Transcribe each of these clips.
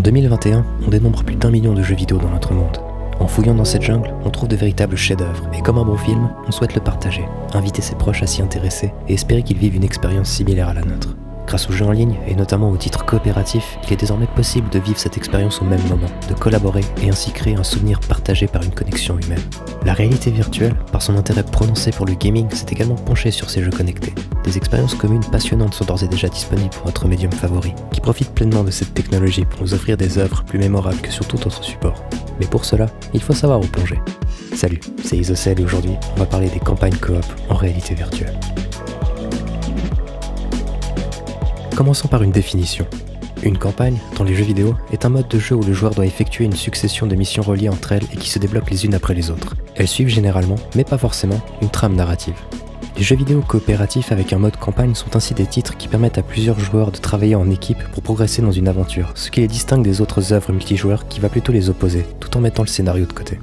2021, on dénombre plus d'1 million de jeux vidéo dans notre monde. En fouillant dans cette jungle, on trouve de véritables chefs-d'œuvre, et comme un bon film, on souhaite le partager, inviter ses proches à s'y intéresser et espérer qu'ils vivent une expérience similaire à la nôtre. Grâce aux jeux en ligne, et notamment aux titres coopératifs, il est désormais possible de vivre cette expérience au même moment, de collaborer et ainsi créer un souvenir partagé par une connexion humaine. La réalité virtuelle, par son intérêt prononcé pour le gaming, s'est également penchée sur ces jeux connectés. Des expériences communes passionnantes sont d'ores et déjà disponibles pour votre médium favori, qui profite pleinement de cette technologie pour nous offrir des œuvres plus mémorables que sur tout autre support. Mais pour cela, il faut savoir où plonger. Salut, c'est Isocel et aujourd'hui, on va parler des campagnes coop en réalité virtuelle. Commençons par une définition. Une campagne, dans les jeux vidéo, est un mode de jeu où le joueur doit effectuer une succession de missions reliées entre elles et qui se débloquent les unes après les autres. Elles suivent généralement, mais pas forcément, une trame narrative. Les jeux vidéo coopératifs avec un mode campagne sont ainsi des titres qui permettent à plusieurs joueurs de travailler en équipe pour progresser dans une aventure, ce qui les distingue des autres œuvres multijoueurs qui va plutôt les opposer, tout en mettant le scénario de côté.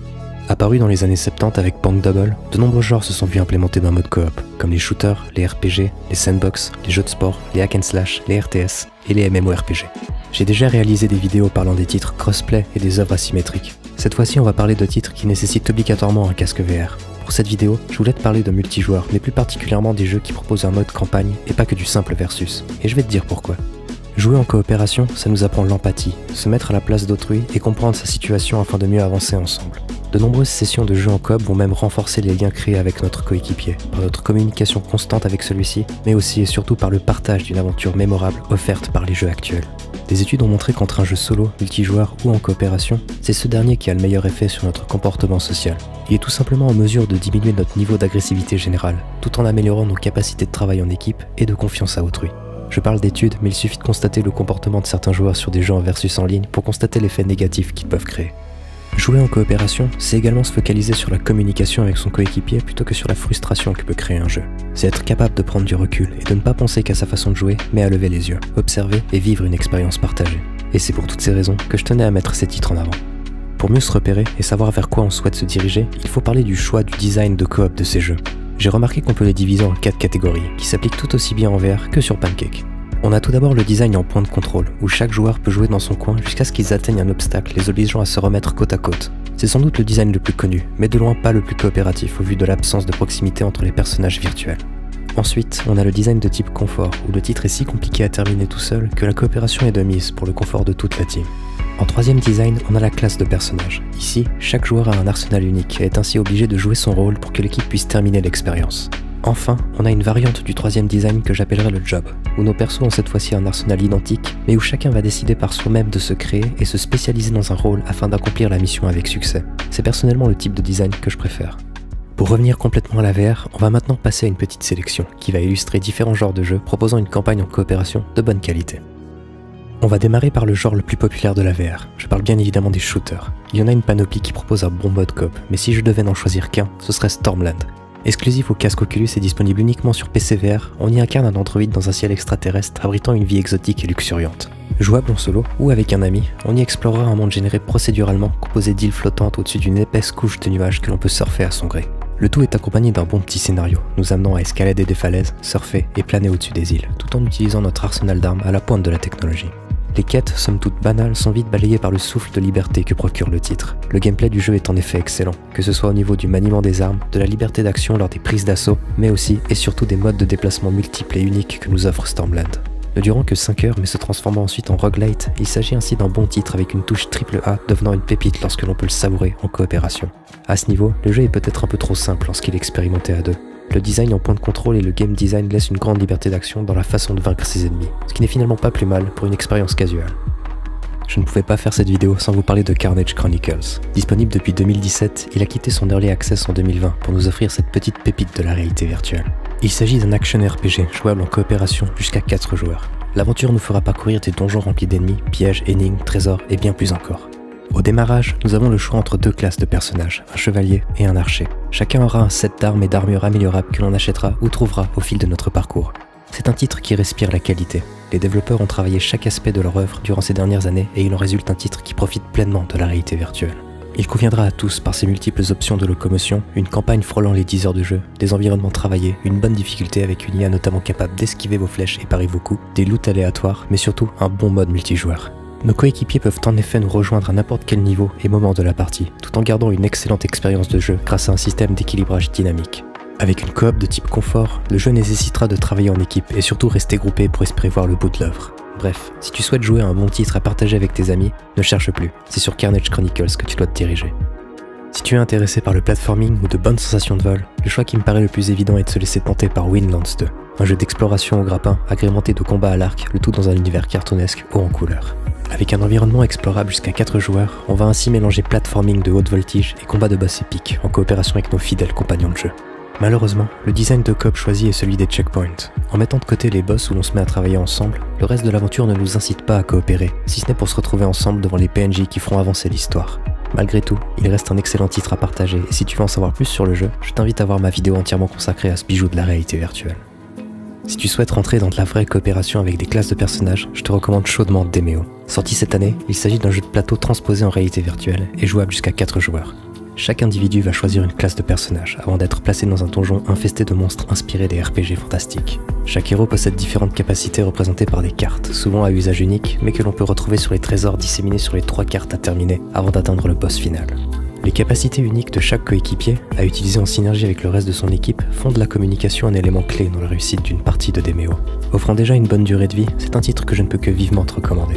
Apparu dans les années 70 avec Punk Double, de nombreux genres se sont vus implémentés dans le mode coop, comme les shooters, les RPG, les sandbox, les jeux de sport, les hack and slash, les RTS et les MMORPG. J'ai déjà réalisé des vidéos parlant des titres crossplay et des œuvres asymétriques. Cette fois-ci, on va parler de titres qui nécessitent obligatoirement un casque VR. Pour cette vidéo, je voulais te parler de multijoueurs, mais plus particulièrement des jeux qui proposent un mode campagne et pas que du simple versus. Et je vais te dire pourquoi. Jouer en coopération, ça nous apprend l'empathie, se mettre à la place d'autrui et comprendre sa situation afin de mieux avancer ensemble. De nombreuses sessions de jeux en coop vont même renforcer les liens créés avec notre coéquipier, par notre communication constante avec celui-ci, mais aussi et surtout par le partage d'une aventure mémorable offerte par les jeux actuels. Des études ont montré qu'entre un jeu solo, multijoueur ou en coopération, c'est ce dernier qui a le meilleur effet sur notre comportement social. Il est tout simplement en mesure de diminuer notre niveau d'agressivité générale, tout en améliorant nos capacités de travail en équipe et de confiance à autrui. Je parle d'études, mais il suffit de constater le comportement de certains joueurs sur des jeux en versus en ligne pour constater l'effet négatif qu'ils peuvent créer. Jouer en coopération, c'est également se focaliser sur la communication avec son coéquipier plutôt que sur la frustration que peut créer un jeu. C'est être capable de prendre du recul et de ne pas penser qu'à sa façon de jouer, mais à lever les yeux, observer et vivre une expérience partagée. Et c'est pour toutes ces raisons que je tenais à mettre ces titres en avant. Pour mieux se repérer et savoir vers quoi on souhaite se diriger, il faut parler du choix du design de coop de ces jeux. J'ai remarqué qu'on peut les diviser en 4 catégories, qui s'appliquent tout aussi bien en VR que sur Pancake. On a tout d'abord le design en point de contrôle, où chaque joueur peut jouer dans son coin jusqu'à ce qu'ils atteignent un obstacle les obligeant à se remettre côte à côte. C'est sans doute le design le plus connu, mais de loin pas le plus coopératif au vu de l'absence de proximité entre les personnages virtuels. Ensuite, on a le design de type confort, où le titre est si compliqué à terminer tout seul que la coopération est de mise pour le confort de toute la team. En troisième design, on a la classe de personnage. Ici, chaque joueur a un arsenal unique et est ainsi obligé de jouer son rôle pour que l'équipe puisse terminer l'expérience. Enfin, on a une variante du troisième design que j'appellerais le job, où nos persos ont cette fois-ci un arsenal identique, mais où chacun va décider par soi-même de se créer et se spécialiser dans un rôle afin d'accomplir la mission avec succès. C'est personnellement le type de design que je préfère. Pour revenir complètement à la VR, on va maintenant passer à une petite sélection, qui va illustrer différents genres de jeux proposant une campagne en coopération de bonne qualité. On va démarrer par le genre le plus populaire de la VR, je parle bien évidemment des shooters. Il y en a une panoplie qui propose un bon mode coop, mais si je devais n'en choisir qu'un, ce serait Stormland. Exclusif au casque Oculus et disponible uniquement sur PC VR, on y incarne un androïde dans un ciel extraterrestre abritant une vie exotique et luxuriante. Jouable en solo ou avec un ami, on y explorera un monde généré procéduralement, composé d'îles flottantes au-dessus d'une épaisse couche de nuages que l'on peut surfer à son gré. Le tout est accompagné d'un bon petit scénario, nous amenant à escalader des falaises, surfer et planer au-dessus des îles, tout en utilisant notre arsenal d'armes à la pointe de la technologie. Les quêtes, somme toute banales, sont vite balayées par le souffle de liberté que procure le titre. Le gameplay du jeu est en effet excellent, que ce soit au niveau du maniement des armes, de la liberté d'action lors des prises d'assaut, mais aussi et surtout des modes de déplacement multiples et uniques que nous offre Stormland. Ne durant que 5 heures mais se transformant ensuite en roguelite, il s'agit ainsi d'un bon titre avec une touche AAA devenant une pépite lorsque l'on peut le savourer en coopération. À ce niveau, le jeu est peut-être un peu trop simple lorsqu'il est expérimenté à deux. Le design en point de contrôle et le game design laissent une grande liberté d'action dans la façon de vaincre ses ennemis, ce qui n'est finalement pas plus mal pour une expérience casuale. Je ne pouvais pas faire cette vidéo sans vous parler de Carnage Chronicles. Disponible depuis 2017, il a quitté son Early Access en 2020 pour nous offrir cette petite pépite de la réalité virtuelle. Il s'agit d'un action RPG jouable en coopération jusqu'à 4 joueurs. L'aventure nous fera parcourir des donjons remplis d'ennemis, pièges, énigmes, trésors et bien plus encore. Au démarrage, nous avons le choix entre 2 classes de personnages, un chevalier et un archer. Chacun aura un set d'armes et d'armures améliorables que l'on achètera ou trouvera au fil de notre parcours. C'est un titre qui respire la qualité. Les développeurs ont travaillé chaque aspect de leur œuvre durant ces dernières années et il en résulte un titre qui profite pleinement de la réalité virtuelle. Il conviendra à tous par ses multiples options de locomotion, une campagne frôlant les 10 heures de jeu, des environnements travaillés, une bonne difficulté avec une IA notamment capable d'esquiver vos flèches et parer vos coups, des loots aléatoires, mais surtout un bon mode multijoueur. Nos coéquipiers peuvent en effet nous rejoindre à n'importe quel niveau et moment de la partie, tout en gardant une excellente expérience de jeu grâce à un système d'équilibrage dynamique. Avec une coop de type confort, le jeu nécessitera de travailler en équipe et surtout rester groupé pour espérer voir le bout de l'œuvre. Bref, si tu souhaites jouer à un bon titre à partager avec tes amis, ne cherche plus, c'est sur Carnage Chronicles que tu dois te diriger. Si tu es intéressé par le platforming ou de bonnes sensations de vol, le choix qui me paraît le plus évident est de se laisser tenter par Windlands 2, un jeu d'exploration au grappin agrémenté de combats à l'arc, le tout dans un univers cartoonesque haut en couleurs. Avec un environnement explorable jusqu'à 4 joueurs, on va ainsi mélanger platforming de haute voltige et combats de boss épiques en coopération avec nos fidèles compagnons de jeu. Malheureusement, le design de coop choisi est celui des checkpoints. En mettant de côté les boss où l'on se met à travailler ensemble, le reste de l'aventure ne nous incite pas à coopérer, si ce n'est pour se retrouver ensemble devant les PNJ qui feront avancer l'histoire. Malgré tout, il reste un excellent titre à partager et si tu veux en savoir plus sur le jeu, je t'invite à voir ma vidéo entièrement consacrée à ce bijou de la réalité virtuelle. Si tu souhaites rentrer dans de la vraie coopération avec des classes de personnages, je te recommande chaudement Demeo. Sorti cette année, il s'agit d'un jeu de plateau transposé en réalité virtuelle et jouable jusqu'à 4 joueurs. Chaque individu va choisir une classe de personnage avant d'être placé dans un donjon infesté de monstres inspirés des RPG fantastiques. Chaque héros possède différentes capacités représentées par des cartes, souvent à usage unique, mais que l'on peut retrouver sur les trésors disséminés sur les 3 cartes à terminer avant d'atteindre le boss final. Les capacités uniques de chaque coéquipier, à utiliser en synergie avec le reste de son équipe, font de la communication un élément clé dans la réussite d'une partie de Demeo. Offrant déjà une bonne durée de vie, c'est un titre que je ne peux que vivement te recommander.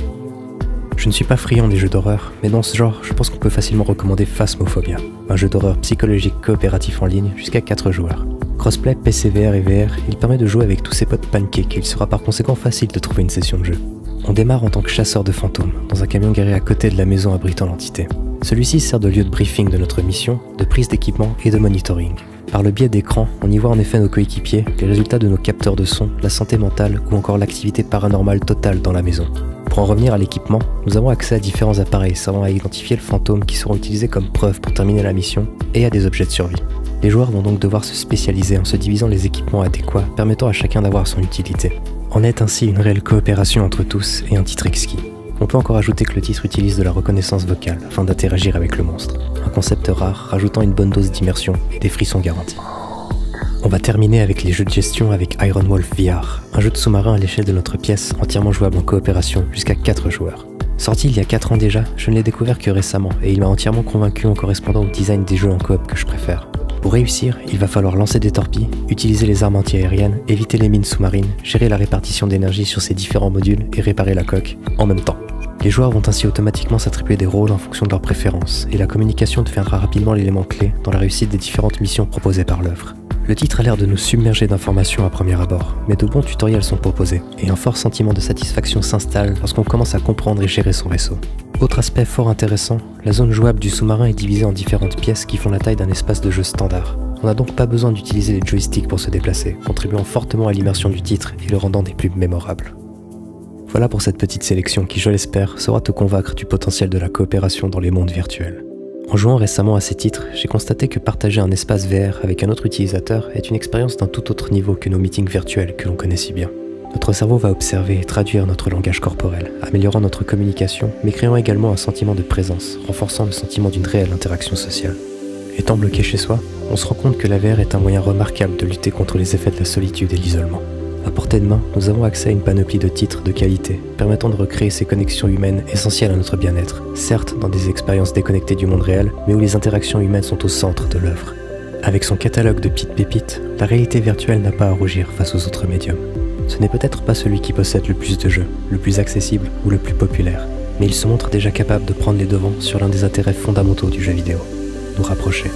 Je ne suis pas friand des jeux d'horreur, mais dans ce genre, je pense qu'on peut facilement recommander Phasmophobia, un jeu d'horreur psychologique coopératif en ligne jusqu'à 4 joueurs. Crossplay PC VR et VR, il permet de jouer avec tous ses potes pancake et il sera par conséquent facile de trouver une session de jeu. On démarre en tant que chasseur de fantômes, dans un camion garé à côté de la maison abritant l'entité. Celui-ci sert de lieu de briefing de notre mission, de prise d'équipement et de monitoring. Par le biais d'écrans, on y voit en effet nos coéquipiers, les résultats de nos capteurs de son, la santé mentale ou encore l'activité paranormale totale dans la maison. Pour en revenir à l'équipement, nous avons accès à différents appareils servant à identifier le fantôme qui seront utilisés comme preuve pour terminer la mission et à des objets de survie. Les joueurs vont donc devoir se spécialiser en se divisant les équipements adéquats permettant à chacun d'avoir son utilité. En est ainsi une réelle coopération entre tous et un titre exquis. On peut encore ajouter que le titre utilise de la reconnaissance vocale afin d'interagir avec le monstre, un concept rare rajoutant une bonne dose d'immersion et des frissons garantis. On va terminer avec les jeux de gestion avec Iron Wolf VR, un jeu de sous-marin à l'échelle de notre pièce entièrement jouable en coopération jusqu'à 4 joueurs. Sorti il y a 4 ans déjà, je ne l'ai découvert que récemment et il m'a entièrement convaincu en correspondant au design des jeux en coop que je préfère. Pour réussir, il va falloir lancer des torpilles, utiliser les armes anti-aériennes, éviter les mines sous-marines, gérer la répartition d'énergie sur ces différents modules et réparer la coque en même temps. Les joueurs vont ainsi automatiquement s'attribuer des rôles en fonction de leurs préférences, et la communication deviendra rapidement l'élément clé dans la réussite des différentes missions proposées par l'œuvre. Le titre a l'air de nous submerger d'informations à premier abord, mais de bons tutoriels sont proposés, et un fort sentiment de satisfaction s'installe lorsqu'on commence à comprendre et gérer son vaisseau. Autre aspect fort intéressant, la zone jouable du sous-marin est divisée en différentes pièces qui font la taille d'un espace de jeu standard. On n'a donc pas besoin d'utiliser les joysticks pour se déplacer, contribuant fortement à l'immersion du titre et le rendant des plus mémorables. Voilà pour cette petite sélection qui, je l'espère, saura te convaincre du potentiel de la coopération dans les mondes virtuels. En jouant récemment à ces titres, j'ai constaté que partager un espace VR avec un autre utilisateur est une expérience d'un tout autre niveau que nos meetings virtuels que l'on connaît si bien. Notre cerveau va observer et traduire notre langage corporel, améliorant notre communication, mais créant également un sentiment de présence, renforçant le sentiment d'une réelle interaction sociale. Étant bloqué chez soi, on se rend compte que la VR est un moyen remarquable de lutter contre les effets de la solitude et l'isolement. À portée de main, nous avons accès à une panoplie de titres de qualité, permettant de recréer ces connexions humaines essentielles à notre bien-être, certes dans des expériences déconnectées du monde réel, mais où les interactions humaines sont au centre de l'œuvre. Avec son catalogue de petites pépites, la réalité virtuelle n'a pas à rougir face aux autres médiums. Ce n'est peut-être pas celui qui possède le plus de jeux, le plus accessible ou le plus populaire, mais il se montre déjà capable de prendre les devants sur l'un des intérêts fondamentaux du jeu vidéo, nous rapprocher.